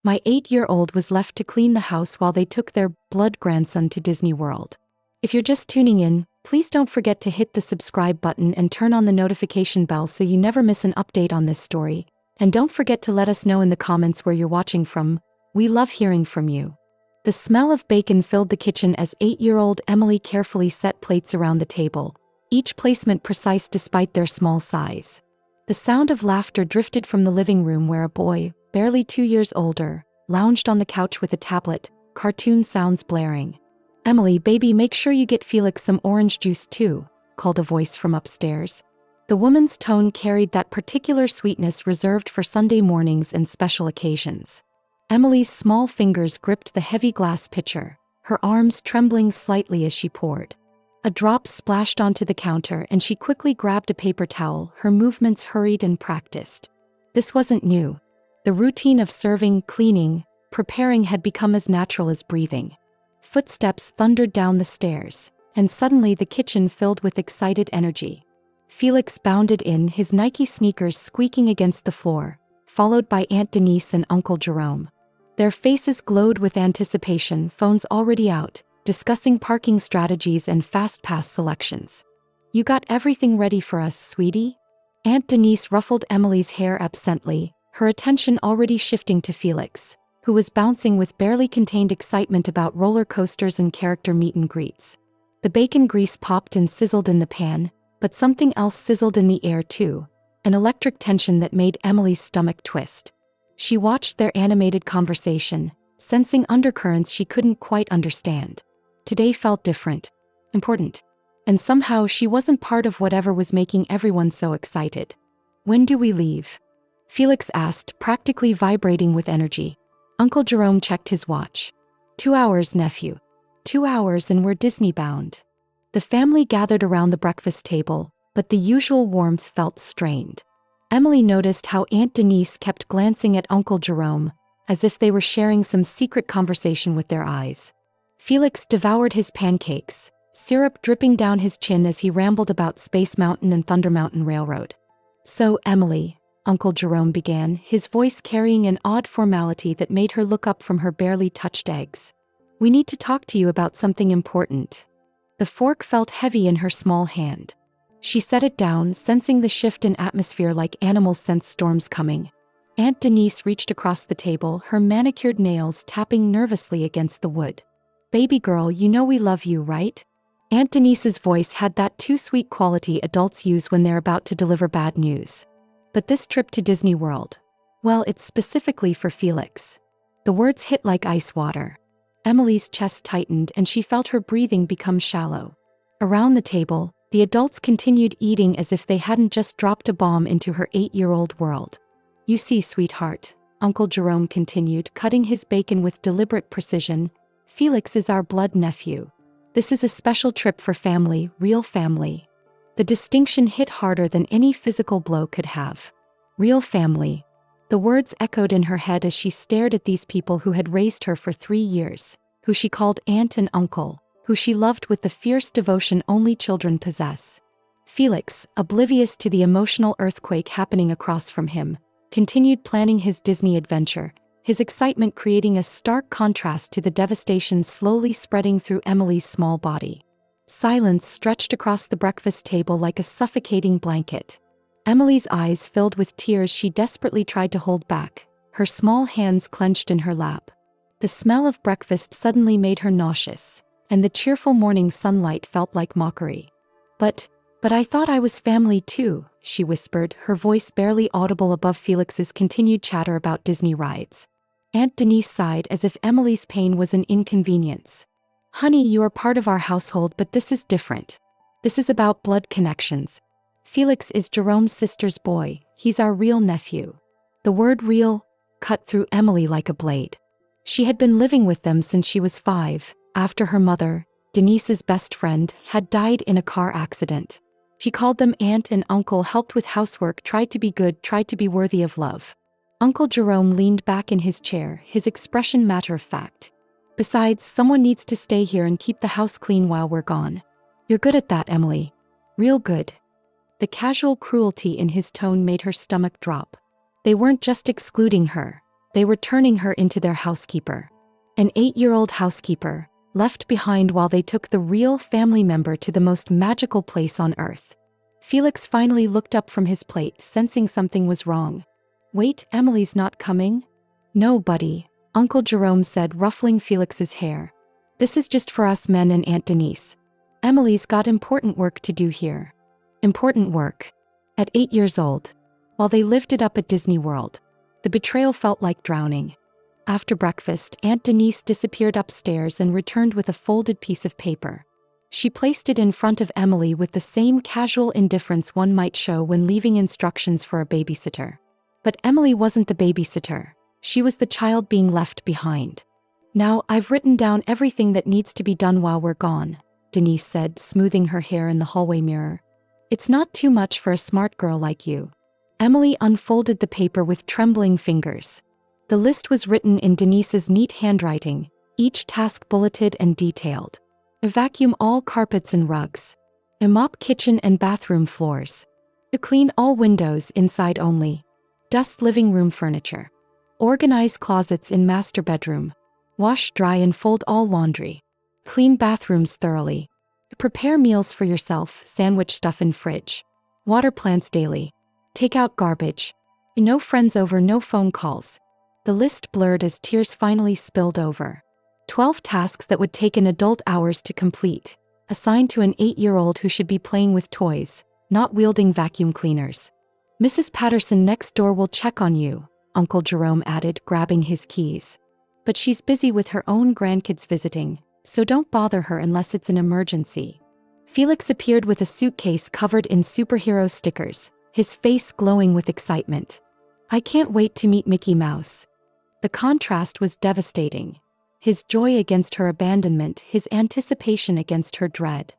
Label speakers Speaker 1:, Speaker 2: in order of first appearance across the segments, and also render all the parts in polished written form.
Speaker 1: My 8-year-old was left to clean the house while they took their blood grandson to Disney World. If you're just tuning in, please don't forget to hit the subscribe button and turn on the notification bell so you never miss an update on this story. And don't forget to let us know in the comments where you're watching from. We love hearing from you. The smell of bacon filled the kitchen as 8-year-old Emily carefully set plates around the table, each placement precise despite their small size. The sound of laughter drifted from the living room where a boy, barely 2 years older, lounged on the couch with a tablet, cartoon sounds blaring. "Emily, baby, make sure you get Felix some orange juice too," called a voice from upstairs. The woman's tone carried that particular sweetness reserved for Sunday mornings and special occasions. Emily's small fingers gripped the heavy glass pitcher, her arms trembling slightly as she poured. A drop splashed onto the counter and she quickly grabbed a paper towel, her movements hurried and practiced. This wasn't new. The routine of serving, cleaning, preparing had become as natural as breathing. Footsteps thundered down the stairs, and suddenly the kitchen filled with excited energy. Felix bounded in, his Nike sneakers squeaking against the floor, followed by Aunt Denise and Uncle Jerome. Their faces glowed with anticipation, phones already out, discussing parking strategies and fast pass selections. "You got everything ready for us, sweetie?" Aunt Denise ruffled Emily's hair absently, her attention already shifting to Felix, who was bouncing with barely contained excitement about roller coasters and character meet and greets. The bacon grease popped and sizzled in the pan, but something else sizzled in the air too, an electric tension that made Emily's stomach twist. She watched their animated conversation, sensing undercurrents she couldn't quite understand. Today felt different, important, and somehow she wasn't part of whatever was making everyone so excited. "When do we leave?" Felix asked, practically vibrating with energy. Uncle Jerome checked his watch. 2 hours, nephew. 2 hours and we're Disney bound." The family gathered around the breakfast table, but the usual warmth felt strained. Emily noticed how Aunt Denise kept glancing at Uncle Jerome, as if they were sharing some secret conversation with their eyes. Felix devoured his pancakes, syrup dripping down his chin as he rambled about Space Mountain and Thunder Mountain Railroad. "So, Emily," Uncle Jerome began, his voice carrying an odd formality that made her look up from her barely touched eggs. "We need to talk to you about something important." The fork felt heavy in her small hand. She set it down, sensing the shift in atmosphere like animals sense storms coming. Aunt Denise reached across the table, her manicured nails tapping nervously against the wood. "Baby girl, you know we love you, right?" Aunt Denise's voice had that too sweet quality adults use when they're about to deliver bad news. "But this trip to Disney World, well, it's specifically for Felix." The words hit like ice water. Emily's chest tightened and she felt her breathing become shallow. Around the table, the adults continued eating as if they hadn't just dropped a bomb into her 8-year-old world. "You see, sweetheart," Uncle Jerome continued, cutting his bacon with deliberate precision, "Felix is our blood nephew. This is a special trip for family, real family." The distinction hit harder than any physical blow could have. Real family. The words echoed in her head as she stared at these people who had raised her for 3 years, who she called aunt and uncle, who she loved with the fierce devotion only children possess. Felix, oblivious to the emotional earthquake happening across from him, continued planning his Disney adventure, his excitement creating a stark contrast to the devastation slowly spreading through Emily's small body. Silence stretched across the breakfast table like a suffocating blanket. Emily's eyes filled with tears she desperately tried to hold back, her small hands clenched in her lap. The smell of breakfast suddenly made her nauseous, and the cheerful morning sunlight felt like mockery. But I thought I was family too," she whispered, her voice barely audible above Felix's continued chatter about Disney rides. Aunt Denise sighed as if Emily's pain was an inconvenience. "Honey, you are part of our household, but this is different. This is about blood connections. Felix is Jerome's sister's boy, he's our real nephew." The word real cut through Emily like a blade. She had been living with them since she was 5, after her mother, Denise's best friend, had died in a car accident. She called them aunt and uncle, helped with housework, tried to be good, tried to be worthy of love. Uncle Jerome leaned back in his chair, his expression matter-of-fact. "Besides, someone needs to stay here and keep the house clean while we're gone. You're good at that, Emily. Real good." The casual cruelty in his tone made her stomach drop. They weren't just excluding her. They were turning her into their housekeeper. An 8-year-old housekeeper, left behind while they took the real family member to the most magical place on earth. Felix finally looked up from his plate, sensing something was wrong. "Wait, Emily's not coming?" "No, buddy," Uncle Jerome said, ruffling Felix's hair. "This is just for us men and Aunt Denise. Emily's got important work to do here." Important work. At 8 years old. While they lived it up at Disney World, the betrayal felt like drowning. After breakfast, Aunt Denise disappeared upstairs and returned with a folded piece of paper. She placed it in front of Emily with the same casual indifference one might show when leaving instructions for a babysitter. But Emily wasn't the babysitter. She was the child being left behind. "Now, I've written down everything that needs to be done while we're gone," Denise said, smoothing her hair in the hallway mirror. "It's not too much for a smart girl like you." Emily unfolded the paper with trembling fingers. The list was written in Denise's neat handwriting, each task bulleted and detailed. Vacuum all carpets and rugs. Mop kitchen and bathroom floors. Clean all windows inside only. Dust living room furniture. Organize closets in master bedroom. Wash, dry and fold all laundry. Clean bathrooms thoroughly. Prepare meals for yourself, sandwich stuff in fridge. Water plants daily. Take out garbage. No friends over, no phone calls. The list blurred as tears finally spilled over. 12 tasks that would take an adult hours to complete, assigned to an 8-year-old who should be playing with toys, not wielding vacuum cleaners. "Mrs. Patterson next door will check on you," Uncle Jerome added, grabbing his keys. "But she's busy with her own grandkids visiting, so don't bother her unless it's an emergency." Felix appeared with a suitcase covered in superhero stickers, his face glowing with excitement. "I can't wait to meet Mickey Mouse." The contrast was devastating. His joy against her abandonment, his anticipation against her dread.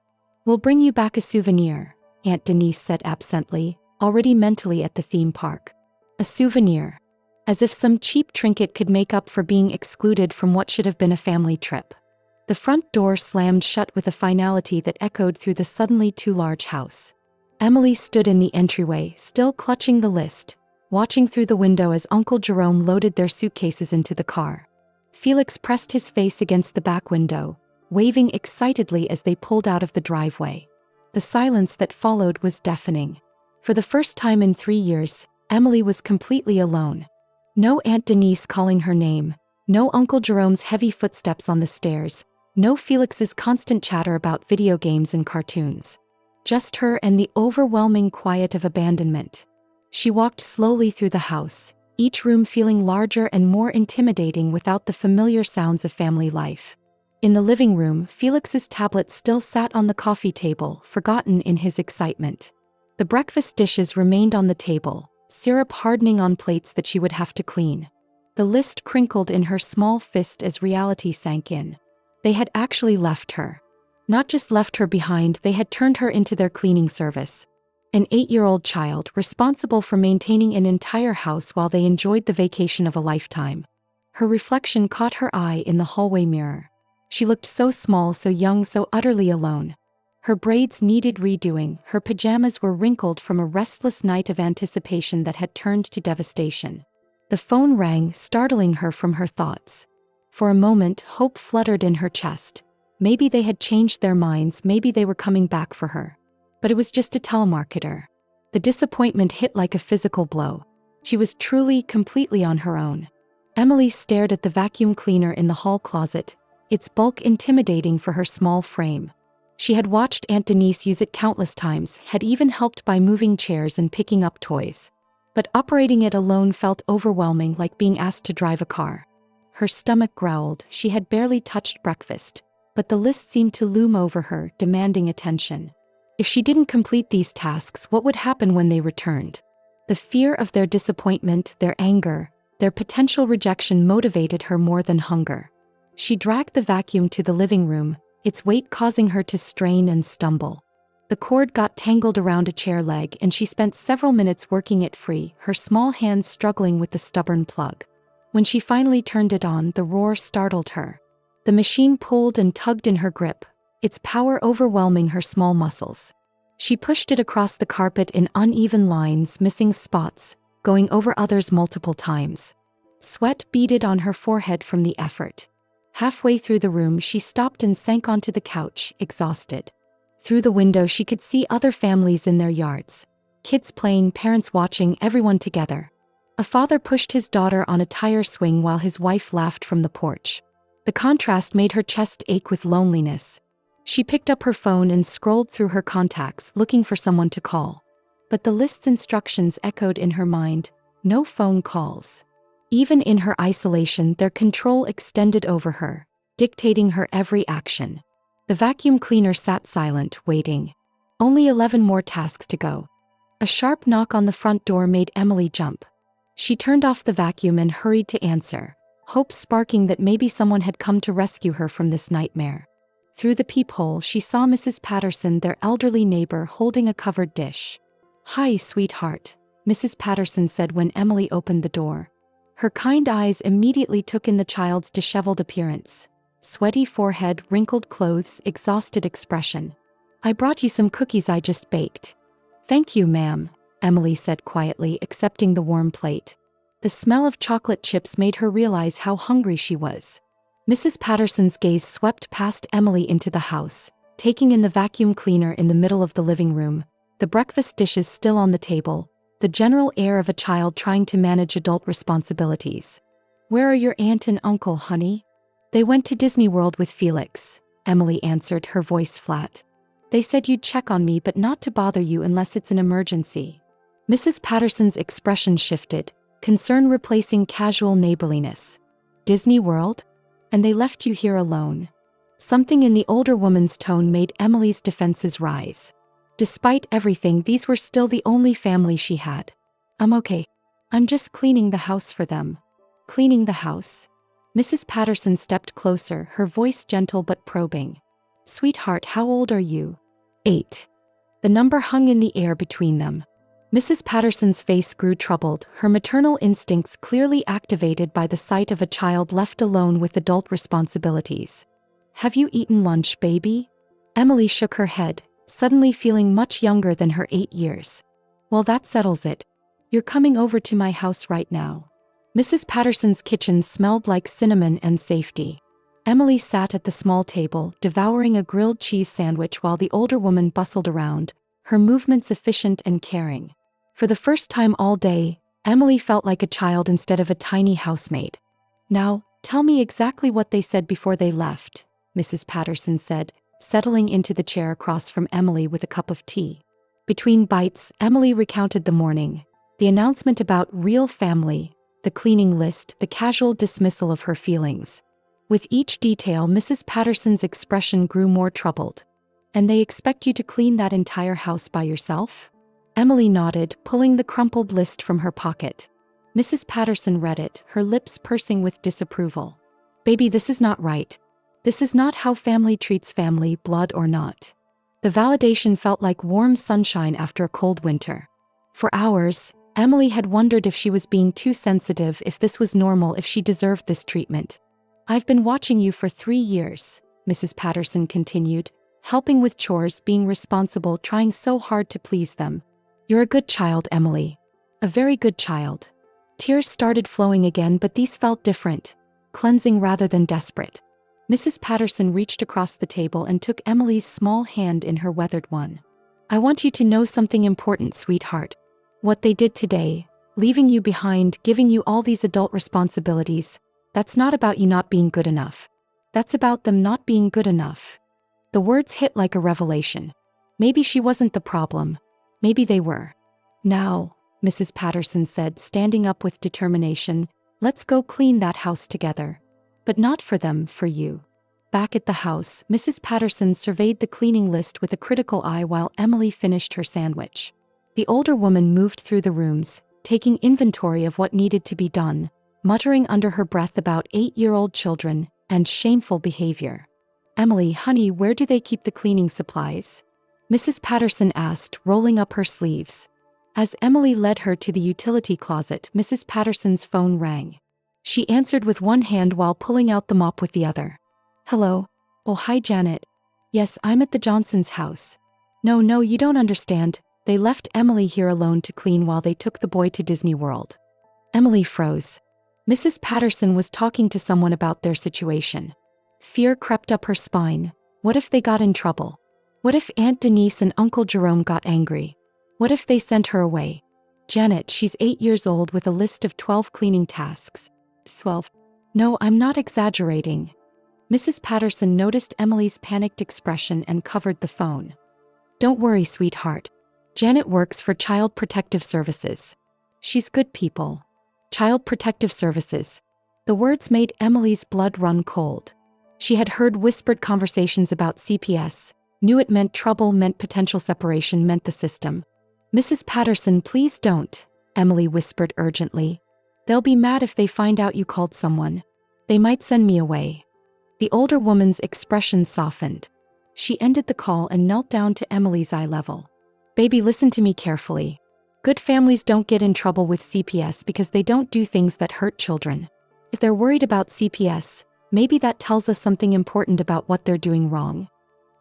Speaker 1: "We'll bring you back a souvenir," Aunt Denise said absently, already mentally at the theme park. A souvenir. As if some cheap trinket could make up for being excluded from what should have been a family trip. The front door slammed shut with a finality that echoed through the suddenly too large house. Emily stood in the entryway, still clutching the list, watching through the window as Uncle Jerome loaded their suitcases into the car. Felix pressed his face against the back window, waving excitedly as they pulled out of the driveway. The silence that followed was deafening. For the first time in 3 years, Emily was completely alone. No Aunt Denise calling her name, no Uncle Jerome's heavy footsteps on the stairs, no Felix's constant chatter about video games and cartoons. Just her and the overwhelming quiet of abandonment. She walked slowly through the house, each room feeling larger and more intimidating without the familiar sounds of family life. In the living room, Felix's tablet still sat on the coffee table, forgotten in his excitement. The breakfast dishes remained on the table, syrup hardening on plates that she would have to clean. The list crinkled in her small fist as reality sank in. They had actually left her. Not just left her behind, they had turned her into their cleaning service. An 8-year-old child responsible for maintaining an entire house while they enjoyed the vacation of a lifetime. Her reflection caught her eye in the hallway mirror. She looked so small, so young, so utterly alone. Her braids needed redoing, her pajamas were wrinkled from a restless night of anticipation that had turned to devastation. The phone rang, startling her from her thoughts. For a moment, hope fluttered in her chest. Maybe they had changed their minds, maybe they were coming back for her. But it was just a telemarketer. The disappointment hit like a physical blow. She was truly, completely on her own. Emily stared at the vacuum cleaner in the hall closet, its bulk intimidating for her small frame. She had watched Aunt Denise use it countless times, had even helped by moving chairs and picking up toys. But operating it alone felt overwhelming, like being asked to drive a car. Her stomach growled. She had barely touched breakfast, but the list seemed to loom over her, demanding attention. If she didn't complete these tasks, what would happen when they returned? The fear of their disappointment, their anger, their potential rejection motivated her more than hunger. She dragged the vacuum to the living room, its weight causing her to strain and stumble. The cord got tangled around a chair leg and she spent several minutes working it free, her small hands struggling with the stubborn plug. When she finally turned it on, the roar startled her. The machine pulled and tugged in her grip, its power overwhelming her small muscles. She pushed it across the carpet in uneven lines, missing spots, going over others multiple times. Sweat beaded on her forehead from the effort. Halfway through the room, she stopped and sank onto the couch, exhausted. Through the window, she could see other families in their yards. Kids playing, parents watching, everyone together. A father pushed his daughter on a tire swing while his wife laughed from the porch. The contrast made her chest ache with loneliness. She picked up her phone and scrolled through her contacts, looking for someone to call. But the list's instructions echoed in her mind: no phone calls. Even in her isolation, their control extended over her, dictating her every action. The vacuum cleaner sat silent, waiting. Only 11 more tasks to go. A sharp knock on the front door made Emily jump. She turned off the vacuum and hurried to answer, hopes sparking that maybe someone had come to rescue her from this nightmare. Through the peephole, she saw Mrs. Patterson, their elderly neighbor, holding a covered dish. "Hi, sweetheart," Mrs. Patterson said when Emily opened the door. Her kind eyes immediately took in the child's disheveled appearance. Sweaty forehead, wrinkled clothes, exhausted expression. "I brought you some cookies I just baked." "Thank you, ma'am," Emily said quietly, accepting the warm plate. The smell of chocolate chips made her realize how hungry she was. Mrs. Patterson's gaze swept past Emily into the house, taking in the vacuum cleaner in the middle of the living room, the breakfast dishes still on the table, the general air of a child trying to manage adult responsibilities. "Where are your aunt and uncle, honey?" "They went to Disney World with Felix," Emily answered, her voice flat. "They said you'd check on me but not to bother you unless it's an emergency." Mrs. Patterson's expression shifted, concern replacing casual neighborliness. "Disney World? And they left you here alone?" Something in the older woman's tone made Emily's defenses rise. Despite everything, these were still the only family she had. "I'm okay. I'm just cleaning the house for them." "Cleaning the house?" Mrs. Patterson stepped closer, her voice gentle but probing. "Sweetheart, how old are you?" 8. The number hung in the air between them. Mrs. Patterson's face grew troubled, her maternal instincts clearly activated by the sight of a child left alone with adult responsibilities. "Have you eaten lunch, baby?" Emily shook her head, suddenly feeling much younger than her 8 years. "Well, that settles it. You're coming over to my house right now." Mrs. Patterson's kitchen smelled like cinnamon and safety. Emily sat at the small table, devouring a grilled cheese sandwich while the older woman bustled around, her movements efficient and caring. For the first time all day, Emily felt like a child instead of a tiny housemaid. "Now, tell me exactly what they said before they left," Mrs. Patterson said, settling into the chair across from Emily with a cup of tea. Between bites, Emily recounted the morning, the announcement about real family, the cleaning list, the casual dismissal of her feelings. With each detail, Mrs. Patterson's expression grew more troubled. "And they expect you to clean that entire house by yourself?" Emily nodded, pulling the crumpled list from her pocket. Mrs. Patterson read it, her lips pursing with disapproval. "Baby, this is not right. This is not how family treats family, blood or not." The validation felt like warm sunshine after a cold winter. For hours, Emily had wondered if she was being too sensitive, if this was normal, if she deserved this treatment. "I've been watching you for 3 years," Mrs. Patterson continued, helping with chores, being responsible, trying so hard to please them. "You're a good child, Emily. A very good child." Tears started flowing again, but these felt different, cleansing rather than desperate. Mrs. Patterson reached across the table and took Emily's small hand in her weathered one. "I want you to know something important, sweetheart. What they did today, leaving you behind, giving you all these adult responsibilities, that's not about you not being good enough. That's about them not being good enough." The words hit like a revelation. Maybe she wasn't the problem. Maybe they were. "Now," Mrs. Patterson said, standing up with determination, "let's go clean that house together. But not for them, for you." Back at the house, Mrs. Patterson surveyed the cleaning list with a critical eye while Emily finished her sandwich. The older woman moved through the rooms, taking inventory of what needed to be done, muttering under her breath about 8-year-old children and shameful behavior. "Emily, honey, where do they keep the cleaning supplies?" Mrs. Patterson asked, rolling up her sleeves. As Emily led her to the utility closet, Mrs. Patterson's phone rang. She answered with one hand while pulling out the mop with the other. "Hello? Oh, hi, Janet. Yes, I'm at the Johnsons' house." No, you don't understand. They left Emily here alone to clean while they took the boy to Disney World." Emily froze. Mrs. Patterson was talking to someone about their situation. Fear crept up her spine. What if they got in trouble? What if Aunt Denise and Uncle Jerome got angry? What if they sent her away? Janet, she's 8 years old with a list of 12 cleaning tasks. 12. No, I'm not exaggerating. Mrs. Patterson noticed Emily's panicked expression and covered the phone. Don't worry, sweetheart. Janet works for Child Protective Services. She's good people. Child Protective Services. The words made Emily's blood run cold. She had heard whispered conversations about CPS, knew it meant trouble, meant potential separation, meant the system. Mrs. Patterson, please don't, Emily whispered urgently. They'll be mad if they find out you called someone. They might send me away. The older woman's expression softened. She ended the call and knelt down to Emily's eye level. Baby, listen to me carefully. Good families don't get in trouble with CPS because they don't do things that hurt children. If they're worried about CPS, maybe that tells us something important about what they're doing wrong.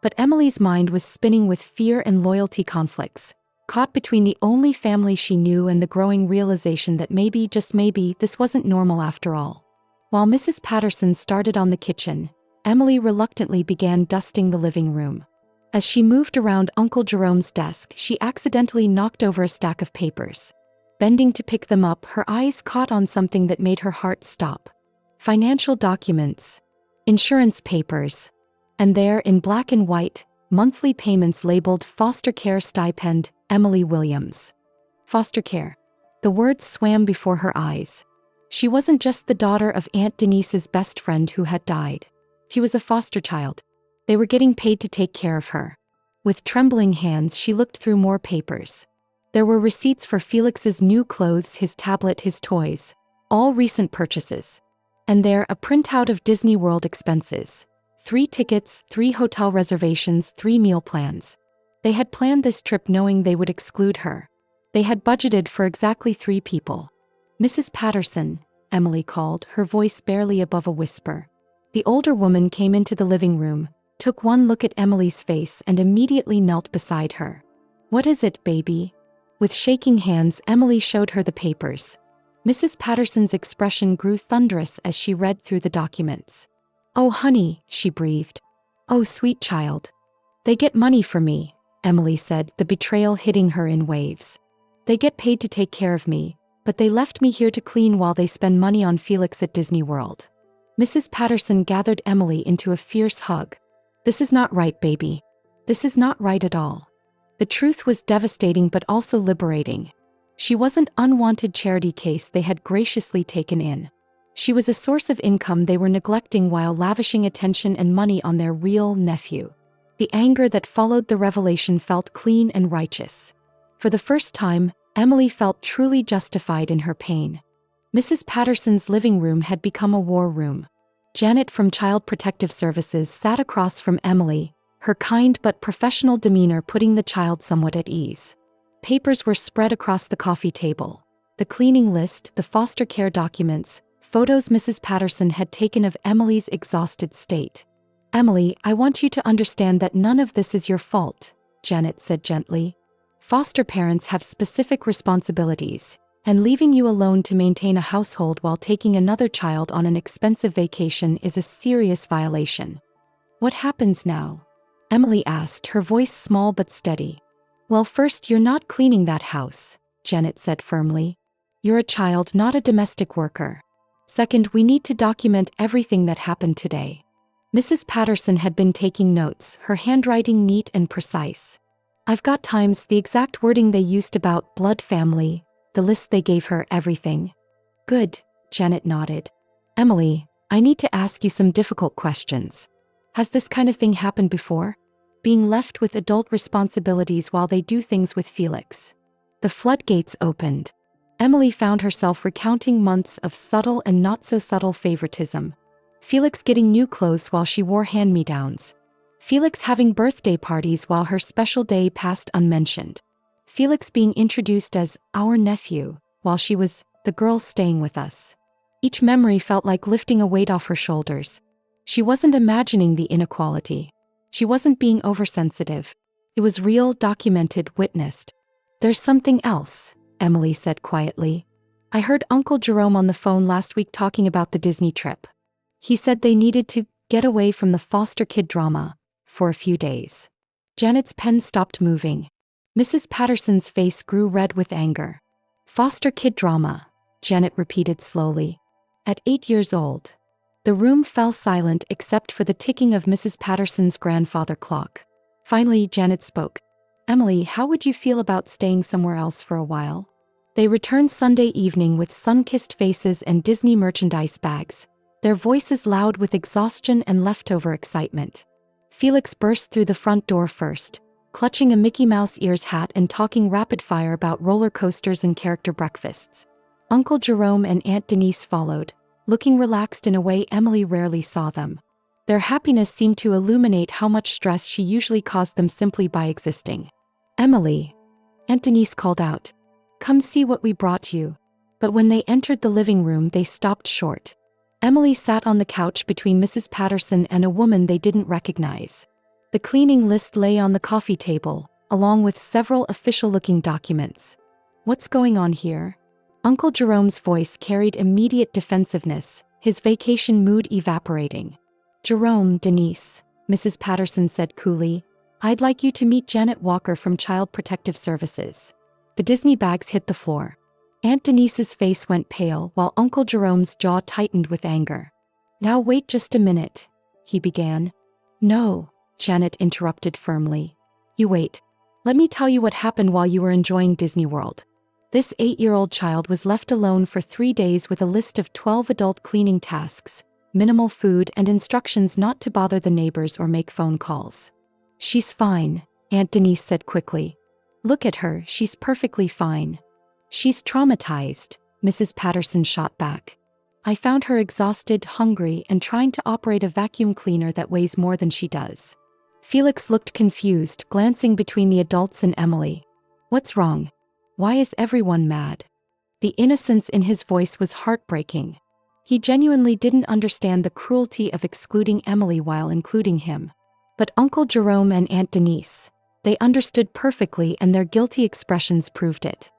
Speaker 1: But Emily's mind was spinning with fear and loyalty conflicts, caught between the only family she knew and the growing realization that maybe, just maybe, this wasn't normal after all. While Mrs. Patterson started on the kitchen, Emily reluctantly began dusting the living room. As she moved around Uncle Jerome's desk, she accidentally knocked over a stack of papers. Bending to pick them up, her eyes caught on something that made her heart stop. Financial documents, insurance papers, and there, in black and white, monthly payments labeled foster care stipend, Emily Williams. Foster care. The words swam before her eyes. She wasn't just the daughter of Aunt Denise's best friend who had died. She was a foster child. They were getting paid to take care of her. With trembling hands, she looked through more papers. There were receipts for Felix's new clothes, his tablet, his toys, all recent purchases. And there, a printout of Disney World expenses. 3 tickets, 3 hotel reservations, 3 meal plans. They had planned this trip knowing they would exclude her. They had budgeted for exactly 3 people. Mrs. Patterson, Emily called, her voice barely above a whisper. The older woman came into the living room, took one look at Emily's face and immediately knelt beside her. What is it, baby? With shaking hands, Emily showed her the papers. Mrs. Patterson's expression grew thunderous as she read through the documents. Oh, honey, she breathed. Oh, sweet child. They get money for me, Emily said, the betrayal hitting her in waves. They get paid to take care of me, but they left me here to clean while they spend money on Felix at Disney World. Mrs. Patterson gathered Emily into a fierce hug. This is not right, baby. This is not right at all. The truth was devastating but also liberating. She wasn't an unwanted charity case they had graciously taken in. She was a source of income they were neglecting while lavishing attention and money on their real nephew. The anger that followed the revelation felt clean and righteous. For the first time, Emily felt truly justified in her pain. Mrs. Patterson's living room had become a war room. Janet from Child Protective Services sat across from Emily, her kind but professional demeanor putting the child somewhat at ease. Papers were spread across the coffee table. The cleaning list, the foster care documents, photos Mrs. Patterson had taken of Emily's exhausted state. Emily, I want you to understand that none of this is your fault, Janet said gently. Foster parents have specific responsibilities, and leaving you alone to maintain a household while taking another child on an expensive vacation is a serious violation. What happens now? Emily asked, her voice small but steady. Well, first, you're not cleaning that house, Janet said firmly. You're a child, not a domestic worker. Second, we need to document everything that happened today. Mrs. Patterson had been taking notes, her handwriting neat and precise. I've got times the exact wording they used about blood family, the list they gave her, everything. Good, Janet nodded. Emily, I need to ask you some difficult questions. Has this kind of thing happened before? Being left with adult responsibilities while they do things with Felix. The floodgates opened. Emily found herself recounting months of subtle and not-so-subtle favoritism. Felix getting new clothes while she wore hand-me-downs. Felix having birthday parties while her special day passed unmentioned. Felix being introduced as our nephew while she was the girl staying with us. Each memory felt like lifting a weight off her shoulders. She wasn't imagining the inequality. She wasn't being oversensitive. It was real, documented, witnessed. There's something else, Emily said quietly. I heard Uncle Jerome on the phone last week talking about the Disney trip. He said they needed to get away from the foster kid drama for a few days. Janet's pen stopped moving. Mrs. Patterson's face grew red with anger. Foster kid drama, Janet repeated slowly. At 8 years old. The room fell silent except for the ticking of Mrs. Patterson's grandfather clock. Finally, Janet spoke. Emily, how would you feel about staying somewhere else for a while? They returned Sunday evening with sun-kissed faces and Disney merchandise bags, their voices loud with exhaustion and leftover excitement. Felix burst through the front door first, clutching a Mickey Mouse ears hat and talking rapid-fire about roller coasters and character breakfasts. Uncle Jerome and Aunt Denise followed, looking relaxed in a way Emily rarely saw them. Their happiness seemed to illuminate how much stress she usually caused them simply by existing. Emily, Aunt Denise called out. Come see what we brought you. But when they entered the living room, they stopped short. Emily sat on the couch between Mrs. Patterson and a woman they didn't recognize. The cleaning list lay on the coffee table, along with several official-looking documents. What's going on here? Uncle Jerome's voice carried immediate defensiveness, his vacation mood evaporating. Jerome, Denise, Mrs. Patterson said coolly, I'd like you to meet Janet Walker from Child Protective Services. The Disney bags hit the floor. Aunt Denise's face went pale while Uncle Jerome's jaw tightened with anger. Now wait just a minute, he began. No, Janet interrupted firmly. You wait. Let me tell you what happened while you were enjoying Disney World. This 8-year-old child was left alone for 3 days with a list of 12 adult cleaning tasks, minimal food, and instructions not to bother the neighbors or make phone calls. She's fine, Aunt Denise said quickly. Look at her, she's perfectly fine. She's traumatized, Mrs. Patterson shot back. I found her exhausted, hungry, and trying to operate a vacuum cleaner that weighs more than she does. Felix looked confused, glancing between the adults and Emily. What's wrong? Why is everyone mad? The innocence in his voice was heartbreaking. He genuinely didn't understand the cruelty of excluding Emily while including him. But Uncle Jerome and Aunt Denise, they understood perfectly, and their guilty expressions proved it.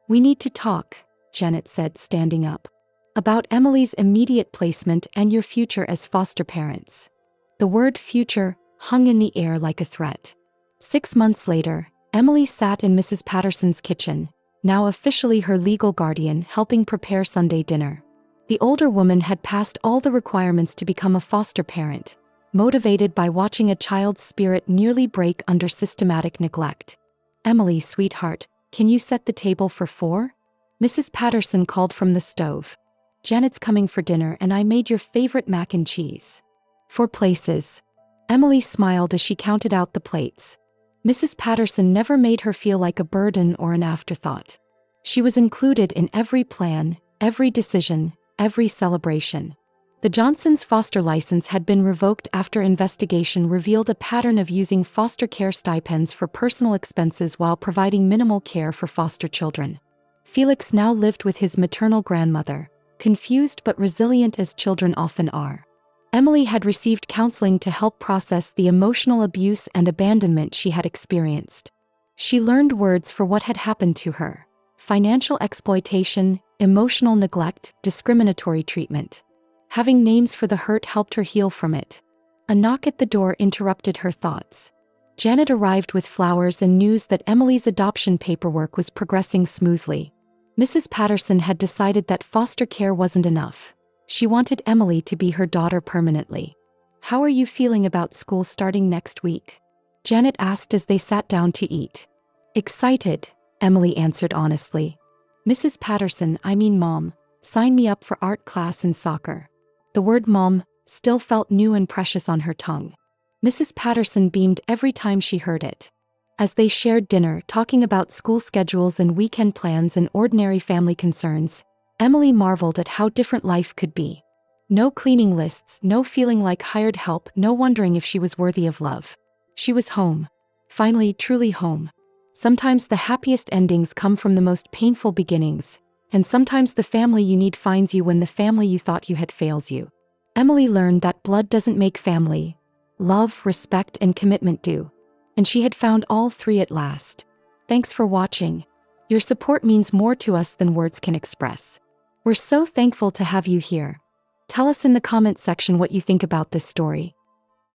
Speaker 1: We need to talk, Janet said, standing up. About Emily's immediate placement and your future as foster parents. The word future hung in the air like a threat. 6 months later, Emily sat in Mrs. Patterson's kitchen, now officially her legal guardian, helping prepare Sunday dinner. The older woman had passed all the requirements to become a foster parent, motivated by watching a child's spirit nearly break under systematic neglect. Emily, sweetheart, can you set the table for 4? Mrs. Patterson called from the stove. Janet's coming for dinner and I made your favorite mac and cheese. 4 places. Emily smiled as she counted out the plates. Mrs. Patterson never made her feel like a burden or an afterthought. She was included in every plan, every decision, every celebration. The Johnsons' foster license had been revoked after investigation revealed a pattern of using foster care stipends for personal expenses while providing minimal care for foster children. Felix now lived with his maternal grandmother, confused but resilient as children often are. Emily had received counseling to help process the emotional abuse and abandonment she had experienced. She learned words for what had happened to her: financial exploitation, emotional neglect, discriminatory treatment. Having names for the hurt helped her heal from it. A knock at the door interrupted her thoughts. Janet arrived with flowers and news that Emily's adoption paperwork was progressing smoothly. Mrs. Patterson had decided that foster care wasn't enough. She wanted Emily to be her daughter permanently. How are you feeling about school starting next week? Janet asked as they sat down to eat. Excited, Emily answered honestly. Mrs. Patterson, I mean Mom, signed me up for art class and soccer. The word Mom still felt new and precious on her tongue. Mrs. Patterson beamed every time she heard it. As they shared dinner, talking about school schedules and weekend plans and ordinary family concerns, Emily marveled at how different life could be. No cleaning lists, no feeling like hired help, no wondering if she was worthy of love. She was home. Finally, truly home. Sometimes the happiest endings come from the most painful beginnings, and sometimes the family you need finds you when the family you thought you had fails you. Emily learned that blood doesn't make family. Love, respect, and commitment do. And she had found all 3 at last. Thanks for watching. Your support means more to us than words can express. We're so thankful to have you here. Tell us in the comment section what you think about this story.